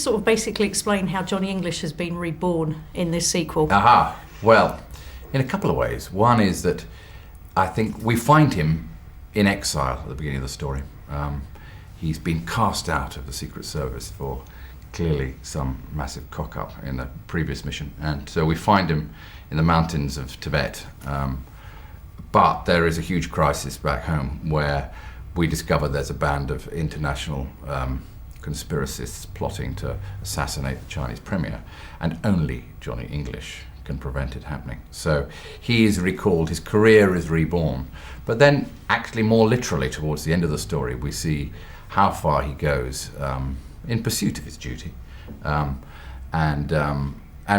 sort of basically explain how Johnny English has been reborn in this sequel? Aha. Well, in a couple of ways. One is that I think we find him in exile at the beginning of the story. He's been cast out of the Secret Service for clearly some massive cock-up in the previous mission. And so we find him in the mountains of Tibet. But there is a huge crisis back home where we discover there's a band of international conspiracists plotting to assassinate the Chinese premier, and only Johnny English can prevent it happening. So he is recalled, his career is reborn. But then actually more literally towards the end of the story we see how far he goes in pursuit of his duty, and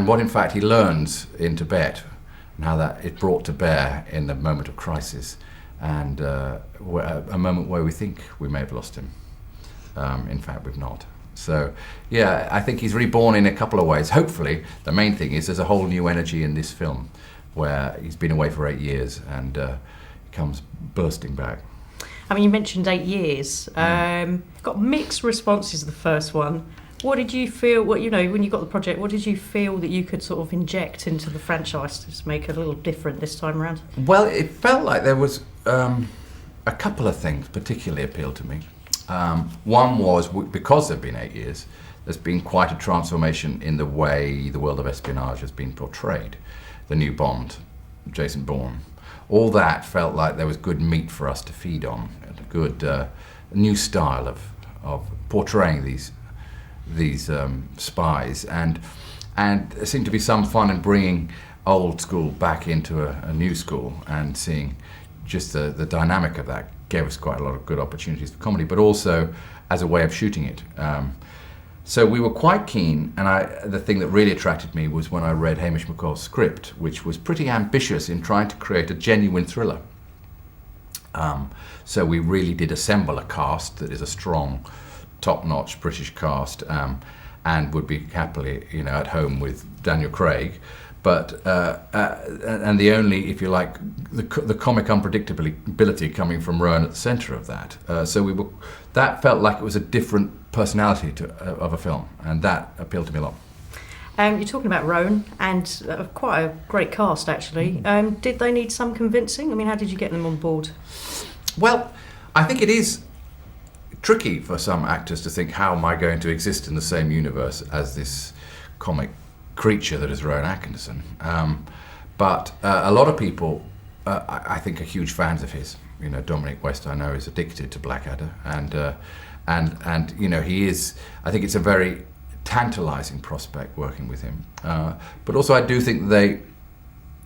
what in fact he learns in Tibet, and how that is brought to bear in the moment of crisis, and a moment where we think we may have lost him. In fact, we've not. So, yeah, I think he's reborn in a couple of ways. Hopefully, the main thing is there's a whole new energy in this film, where he's been away for 8 years and he comes bursting back. I mean, you mentioned 8 years. Got mixed responses to the first one. What did you feel, when you got the project, what did you feel that you could sort of inject into the franchise to make it a little different this time around? Well, it felt like there was a couple of things particularly appealed to me. One was, because there have been 8 years, there's been quite a transformation in the way the world of espionage has been portrayed. The new Bond, Jason Bourne, all that felt like there was good meat for us to feed on, and a good new style of portraying these spies, and there seemed to be some fun in bringing old school back into a new school, and seeing just the dynamic of that gave us quite a lot of good opportunities for comedy, but also as a way of shooting it. So we were quite keen, and the thing that really attracted me was when I read Hamish McCall's script, which was pretty ambitious in trying to create a genuine thriller. So we really did assemble a cast that is a strong, top-notch British cast, and would be happily, at home with Daniel Craig. But and the only, if you like, the comic unpredictability coming from Rowan at the centre of that. So that felt like it was a different personality of a film, and that appealed to me a lot. You're talking about Rowan, and quite a great cast actually. Did they need some convincing? I mean, how did you get them on board? Well, I think it is tricky for some actors to think, how am I going to exist in the same universe as this comic creature that is Rowan Atkinson? But a lot of people, I think, are huge fans of his. Dominic West, I know, is addicted to Blackadder, and he is. I think it's a very tantalising prospect working with him. But also, I do think they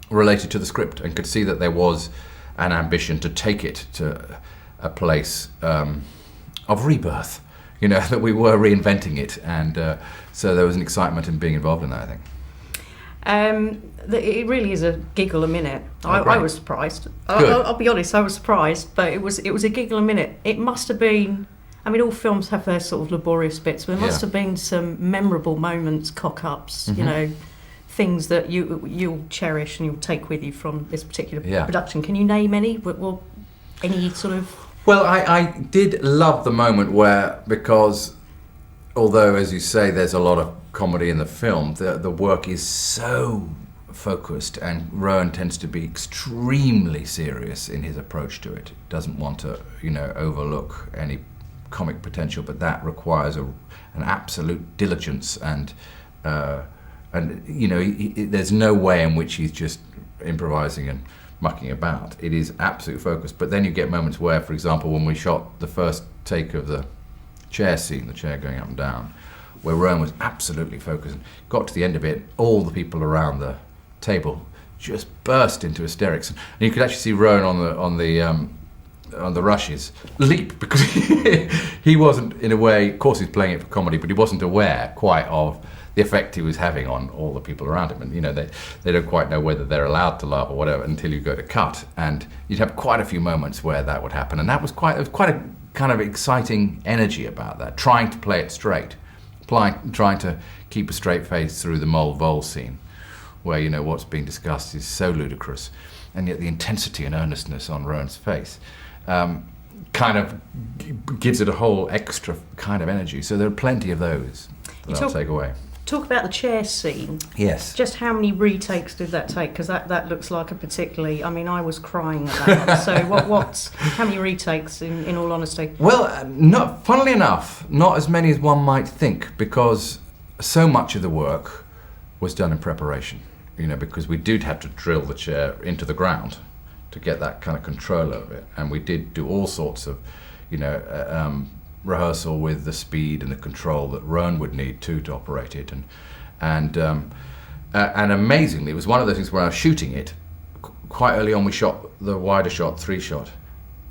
related to the script and could see that there was an ambition to take it to a place of rebirth. That we were reinventing it, and so there was an excitement in being involved in that, I think. It really is a giggle a minute. I was surprised. I'll be honest, I was surprised, but it was a giggle a minute. It must have been. I mean, all films have their sort of laborious bits, but there must have been some memorable moments, cock-ups, things that you'll cherish and you'll take with you from this particular production. Can you name any? Well, any sort of. Well, I did love the moment where, because although, as you say, there's a lot of comedy in the film, the work is so focused, and Rowan tends to be extremely serious in his approach to it. Doesn't want to, overlook any comic potential, but that requires an absolute diligence, and there's no way in which he's just improvising and mucking about. It is absolute focus. But then you get moments where, for example, when we shot the first take of the chair scene, the chair going up and down, where Rowan was absolutely focused, got to the end of it, all the people around the table just burst into hysterics, and you could actually see Rowan on the rushes leap, because he wasn't, in a way, of course he's playing it for comedy, but he wasn't aware quite of the effect he was having on all the people around him. And they don't quite know whether they're allowed to laugh or whatever until you go to cut, and you'd have quite a few moments where that would happen, and that was quite a kind of exciting energy about that, trying to play it straight, trying to keep a straight face through the mole vole scene, where what's being discussed is so ludicrous, and yet the intensity and earnestness on Rowan's face. kind of gives it a whole extra kind of energy. So there are plenty of those that I'll take away. Talk about the chair scene. Yes. Just how many retakes did that take? Because that looks like a particularly... I mean, I was crying at that one. So how many retakes, in all honesty? Well, funnily enough, not as many as one might think, because so much of the work was done in preparation. You know, because we did have to drill the chair into the ground to get that kind of control over it. And we did do all sorts of, rehearsal with the speed and the control that Rowan would need to operate it, and amazingly, it was one of those things where I was shooting it quite early on. We shot the wider shot, 3-shot.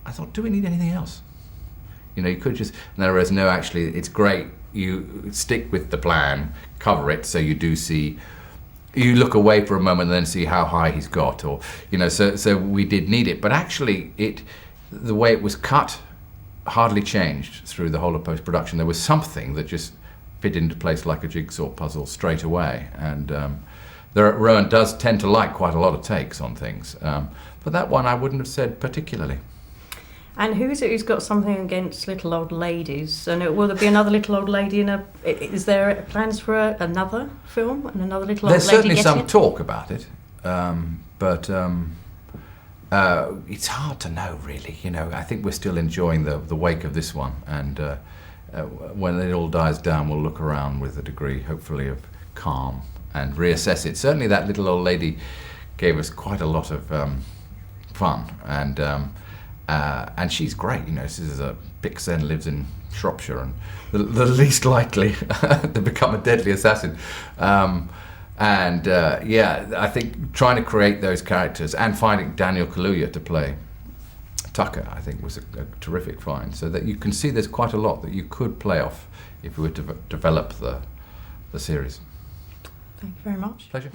I thought, do we need anything else? You know, you could just. In other words, no, actually, it's great. You stick with the plan, cover it, so you do see. You look away for a moment and then see how high he's got, or So we did need it, but actually, the way it was cut hardly changed through the whole of post-production. There was something that just fit into place like a jigsaw puzzle straight away, and Rowan does tend to like quite a lot of takes on things, but that one I wouldn't have said particularly. And who is it who's got something against little old ladies? And will there be another little old lady is there plans for another film and another little old lady? There's certainly some talk about it, but it's hard to know, really. I think we're still enjoying the wake of this one, and when it all dies down, we'll look around with a degree, hopefully, of calm and reassess it. Certainly, that little old lady gave us quite a lot of fun, and she's great. This is a Vixen, lives in Shropshire, and the least likely to become a deadly assassin. I think trying to create those characters and finding Daniel Kaluuya to play Tucker, I think, was a terrific find. So that you can see there's quite a lot that you could play off if we were to develop the series. Thank you very much. Pleasure.